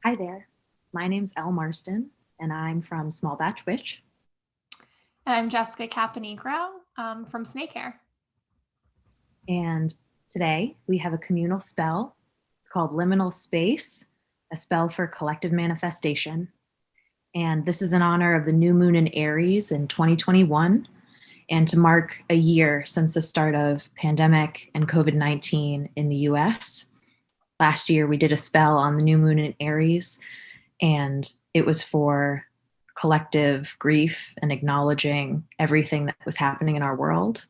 Hi there. My name's Elle Marston, and I'm from Small Batch Witch. And I'm Jessica Caponegro from Snake Hair. And today we have a communal spell. It's called Liminal Space, a spell for collective manifestation. And this is in honor of the new moon in Aries in 2021, and to mark a year since the start of pandemic and COVID-19 in the US. Last year we did a spell on the new moon in Aries, and it was for collective grief and acknowledging everything that was happening in our world.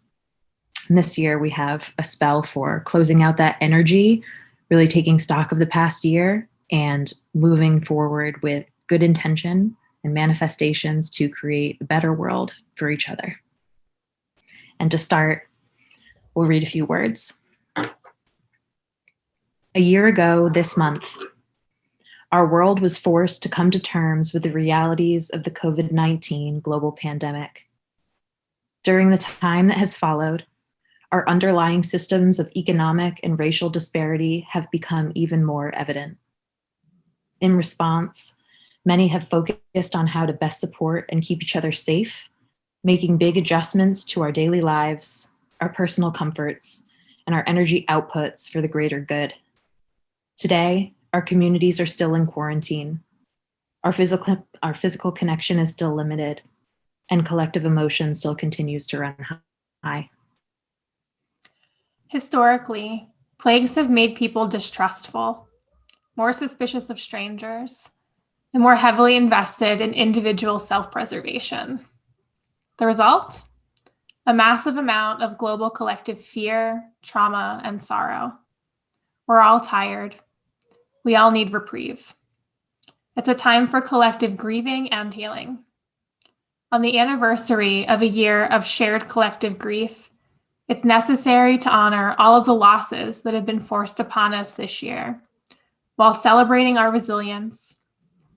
And this year we have a spell for closing out that energy, really taking stock of the past year and moving forward with good intention and manifestations to create a better world for each other. And to start, we'll read a few words. A year ago this month, our world was forced to come to terms with the realities of the COVID-19 global pandemic. During the time that has followed, our underlying systems of economic and racial disparity have become even more evident. In response, many have focused on how to best support and keep each other safe, making big adjustments to our daily lives, our personal comforts, and our energy outputs for the greater good. Today, our communities are still in quarantine. Our physical connection is still limited, and collective emotion still continues to run high. Historically, plagues have made people distrustful, more suspicious of strangers, and more heavily invested in individual self-preservation. The result? A massive amount of global collective fear, trauma, and sorrow. We're all tired. We all need reprieve. It's a time for collective grieving and healing. On the anniversary of a year of shared collective grief, it's necessary to honor all of the losses that have been forced upon us this year, while celebrating our resilience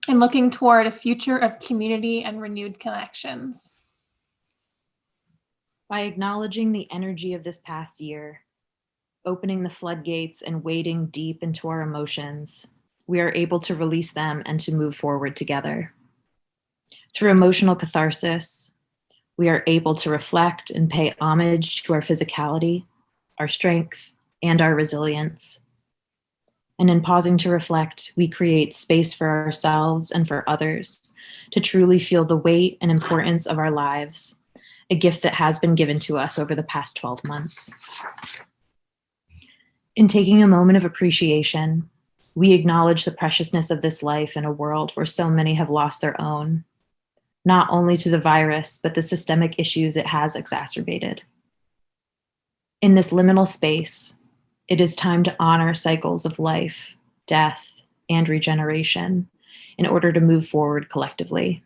and looking toward a future of community and renewed connections. By acknowledging the energy of this past year, opening the floodgates and wading deep into our emotions, we are able to release them and to move forward together. Through emotional catharsis, we are able to reflect and pay homage to our physicality, our strength, and our resilience. And in pausing to reflect, we create space for ourselves and for others to truly feel the weight and importance of our lives, a gift that has been given to us over the past 12 months. In taking a moment of appreciation, we acknowledge the preciousness of this life in a world where so many have lost their own, not only to the virus, but the systemic issues it has exacerbated. In this liminal space, it is time to honor cycles of life, death, and regeneration in order to move forward collectively.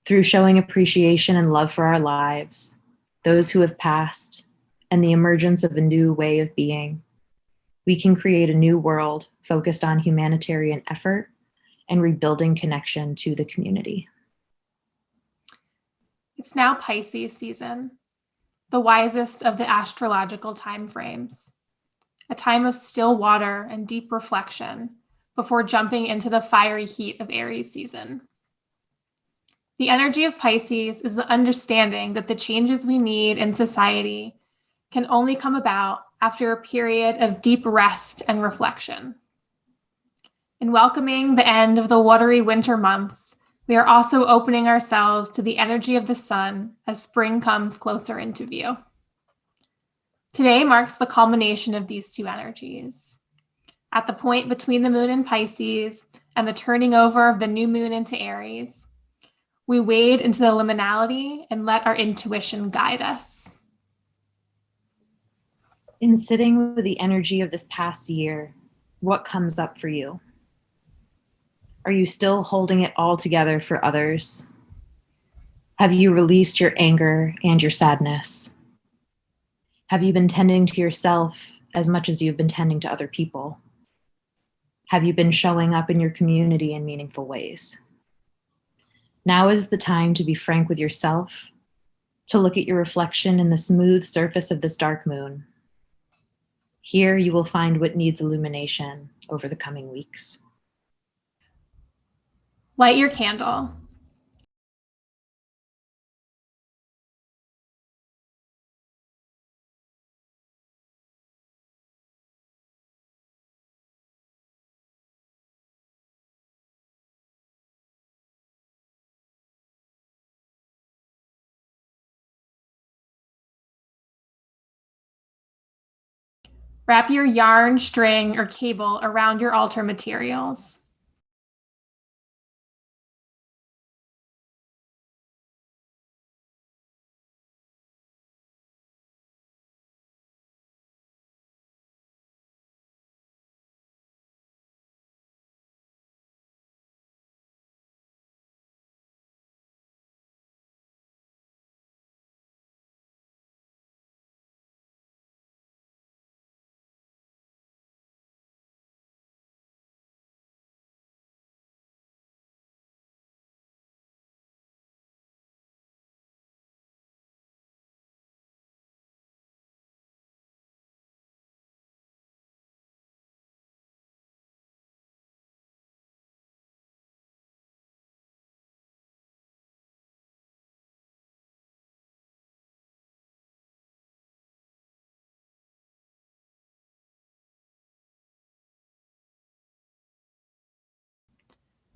Through showing appreciation and love for our lives, those who have passed, and the emergence of a new way of being, we can create a new world focused on humanitarian effort and rebuilding connection to the community. It's now Pisces season, the wisest of the astrological time frames, a time of still water and deep reflection before jumping into the fiery heat of Aries season. The energy of Pisces is the understanding that the changes we need in society can only come about after a period of deep rest and reflection. In welcoming the end of the watery winter months, we are also opening ourselves to the energy of the sun as spring comes closer into view. Today marks the culmination of these two energies. At the point between the moon in Pisces and the turning over of the new moon into Aries, we wade into the liminality and let our intuition guide us. In sitting with the energy of this past year, what comes up for you? Are you still holding it all together for others? Have you released your anger and your sadness? Have you been tending to yourself as much as you've been tending to other people? Have you been showing up in your community in meaningful ways? Now is the time to be frank with yourself, to look at your reflection in the smooth surface of this dark moon. Here you will find what needs illumination over the coming weeks. Light your candle. Wrap your yarn, string, or cable around your altar materials.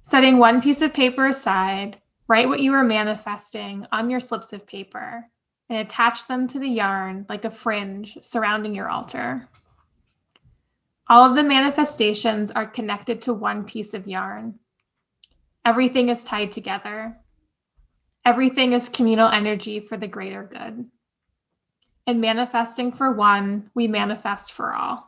Setting one piece of paper aside, write what you are manifesting on your slips of paper and attach them to the yarn like a fringe surrounding your altar. All of the manifestations are connected to one piece of yarn. Everything is tied together. Everything is communal energy for the greater good. In manifesting for one, we manifest for all.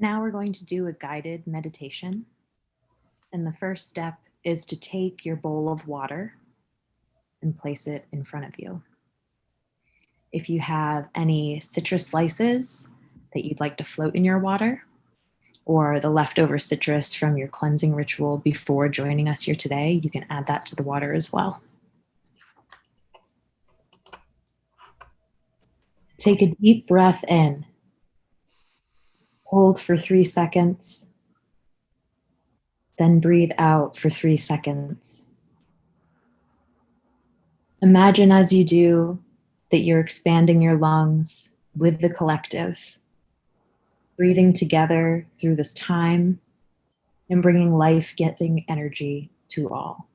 Now we're going to do a guided meditation. And the first step is to take your bowl of water and place it in front of you. If you have any citrus slices that you'd like to float in your water, or the leftover citrus from your cleansing ritual before joining us here today, you can add that to the water as well. Take a deep breath in. Hold for 3 seconds. Then breathe out for 3 seconds. Imagine as you do that you're expanding your lungs with the collective, breathing together through this time and bringing life-giving energy to all.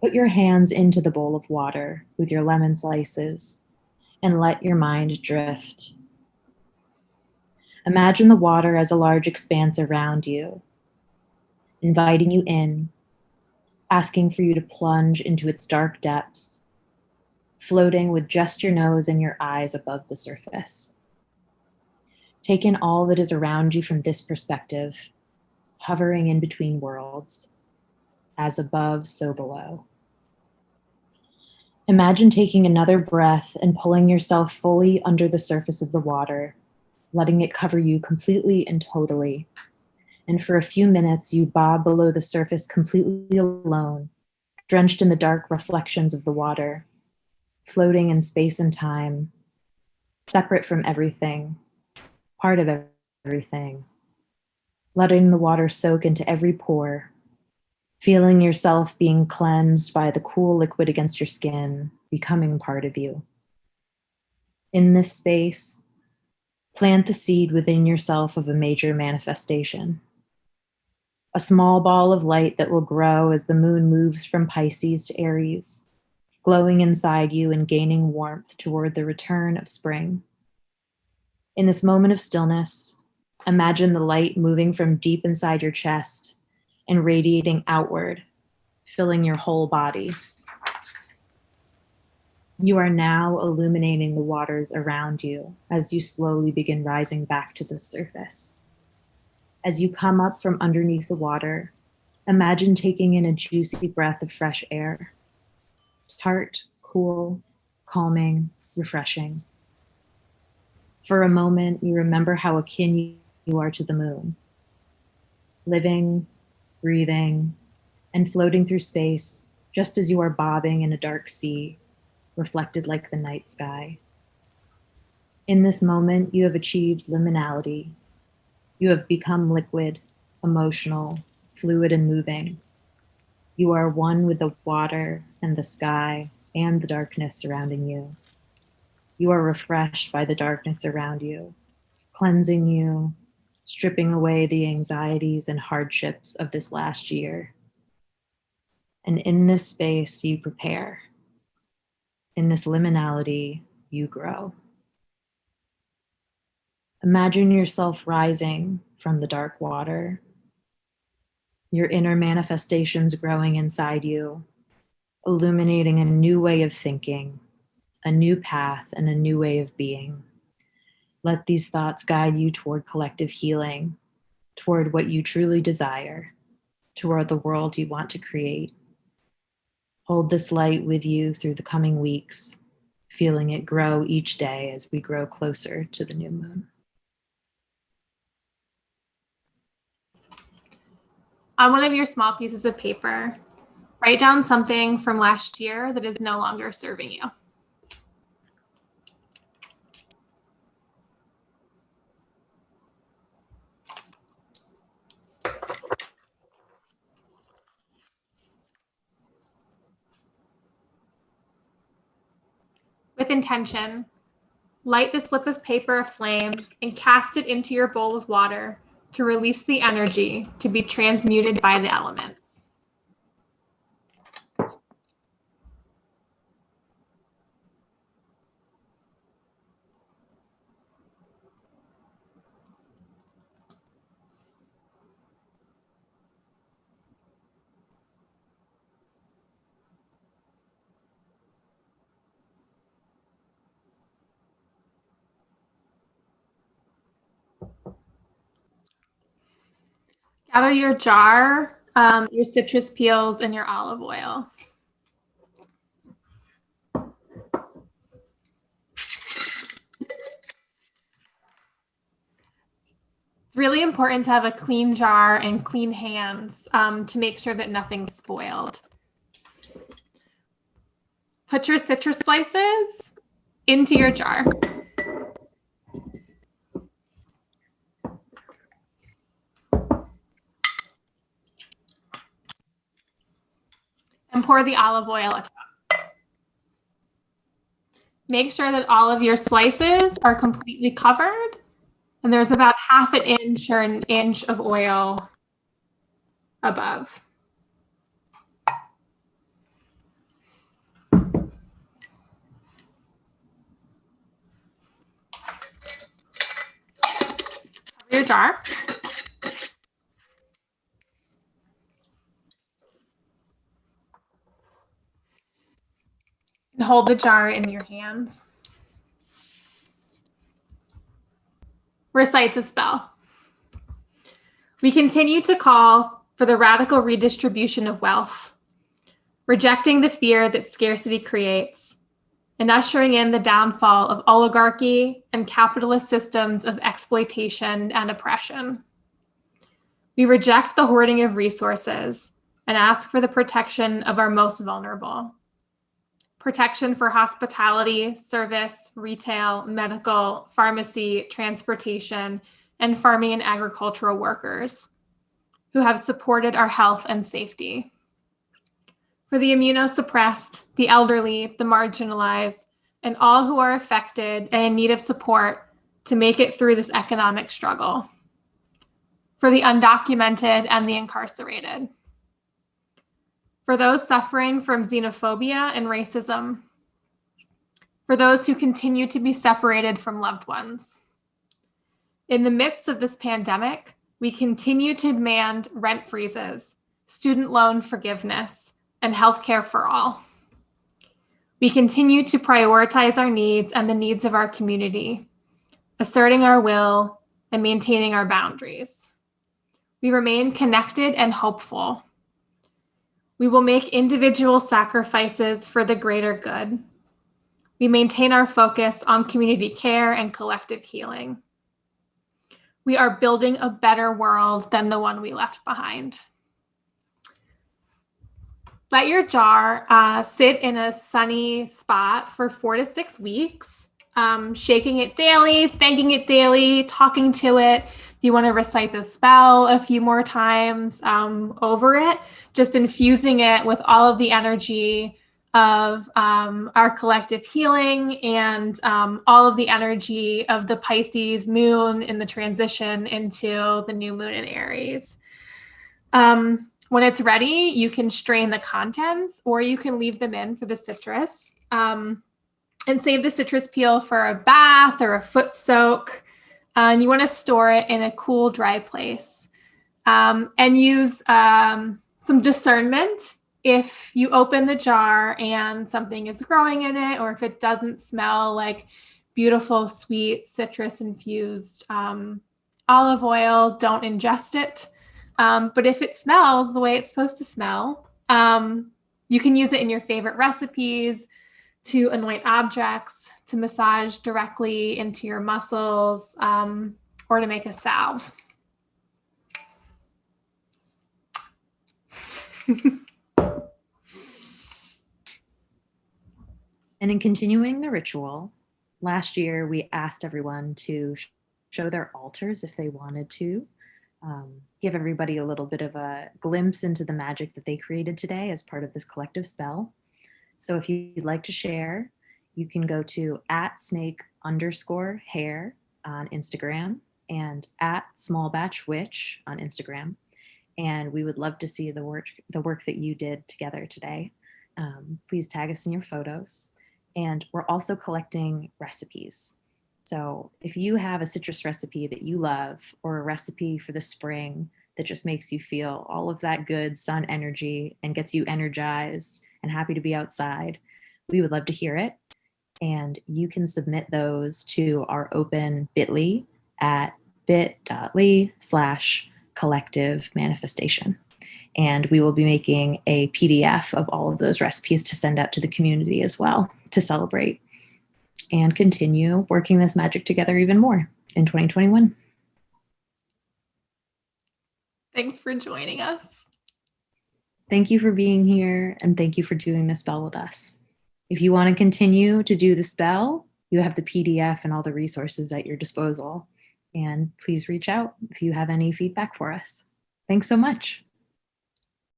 Put your hands into the bowl of water with your lemon slices and let your mind drift. Imagine the water as a large expanse around you, inviting you in, asking for you to plunge into its dark depths, floating with just your nose and your eyes above the surface. Take in all that is around you from this perspective, hovering in between worlds, as above, so below. Imagine taking another breath and pulling yourself fully under the surface of the water, letting it cover you completely and totally. And for a few minutes, you bob below the surface completely alone, drenched in the dark reflections of the water, floating in space and time, separate from everything, part of everything, letting the water soak into every pore, feeling yourself being cleansed by the cool liquid against your skin, becoming part of you. In this space, plant the seed within yourself of a major manifestation. A small ball of light that will grow as the moon moves from Pisces to Aries, glowing inside you and gaining warmth toward the return of spring. In this moment of stillness, imagine the light moving from deep inside your chest and radiating outward, filling your whole body. You are now illuminating the waters around you as you slowly begin rising back to the surface. As you come up from underneath the water, imagine taking in a juicy breath of fresh air. Tart, cool, calming, refreshing. For a moment, you remember how akin you are to the moon, living, breathing, and floating through space, just as you are bobbing in a dark sea, reflected like the night sky. In this moment, you have achieved liminality. You have become liquid, emotional, fluid, and moving. You are one with the water and the sky and the darkness surrounding you. You are refreshed by the darkness around you, cleansing you, stripping away the anxieties and hardships of this last year. And in this space, you prepare. In this liminality, you grow. Imagine yourself rising from the dark water, your inner manifestations growing inside you, illuminating a new way of thinking, a new path, and a new way of being. Let these thoughts guide you toward collective healing, toward what you truly desire, toward the world you want to create. Hold this light with you through the coming weeks, feeling it grow each day as we grow closer to the new moon. On one of your small pieces of paper, write down something from last year that is no longer serving you. With intention, light the slip of paper aflame and cast it into your bowl of water to release the energy to be transmuted by the elements. Gather your jar, your citrus peels, and your olive oil. It's really important to have a clean jar and clean hands to make sure that nothing's spoiled. Put your citrus slices into your jar. And pour the olive oil atop. Make sure that all of your slices are completely covered and there's about half an inch or an inch of oil above. Cover your jar. And hold the jar in your hands. Recite the spell. We continue to call for the radical redistribution of wealth, rejecting the fear that scarcity creates, and ushering in the downfall of oligarchy and capitalist systems of exploitation and oppression. We reject the hoarding of resources and ask for the protection of our most vulnerable. Protection for hospitality, service, retail, medical, pharmacy, transportation, and farming and agricultural workers who have supported our health and safety. For the immunosuppressed, the elderly, the marginalized, and all who are affected and in need of support to make it through this economic struggle. For the undocumented and the incarcerated. For those suffering from xenophobia and racism. For those who continue to be separated from loved ones. In the midst of this pandemic, we continue to demand rent freezes, student loan forgiveness, and healthcare for all. We continue to prioritize our needs and the needs of our community, asserting our will and maintaining our boundaries. We remain connected and hopeful. We will make individual sacrifices for the greater good. We maintain our focus on community care and collective healing. We are building a better world than the one we left behind. Let your jar sit in a sunny spot for 4 to 6 weeks, shaking it daily, thanking it daily, talking to it. If you want to recite the spell a few more times over it, just infusing it with all of the energy of our collective healing and all of the energy of the Pisces moon in the transition into the new moon in Aries. When it's ready, you can strain the contents or you can leave them in for the citrus and save the citrus peel for a bath or a foot soak. And you want to store it in a cool, dry place and use some discernment. If you open the jar and something is growing in it, or if it doesn't smell like beautiful, sweet, citrus infused olive oil, don't ingest it. But if it smells the way it's supposed to smell, you can use it in your favorite recipes, to anoint objects, to massage directly into your muscles, or to make a salve. And in continuing the ritual, last year we asked everyone to show their altars if they wanted to. Give everybody a little bit of a glimpse into the magic that they created today as part of this collective spell. So if you'd like to share, you can go to @snake_hair on Instagram and @smallbatchwitch on Instagram. And we would love to see the work that you did together today. Please tag us in your photos. And we're also collecting recipes. So if you have a citrus recipe that you love, or a recipe for the spring that just makes you feel all of that good sun energy and gets you energized and happy to be outside, we would love to hear it. And you can submit those to our open bit.ly at bit.ly/collective manifestation. And we will be making a PDF of all of those recipes to send out to the community as well to celebrate and continue working this magic together even more in 2021. Thanks for joining us. Thank you for being here, and thank you for doing the spell with us. If you want to continue to do the spell, you have the PDF and all the resources at your disposal. And please reach out if you have any feedback for us. Thanks so much.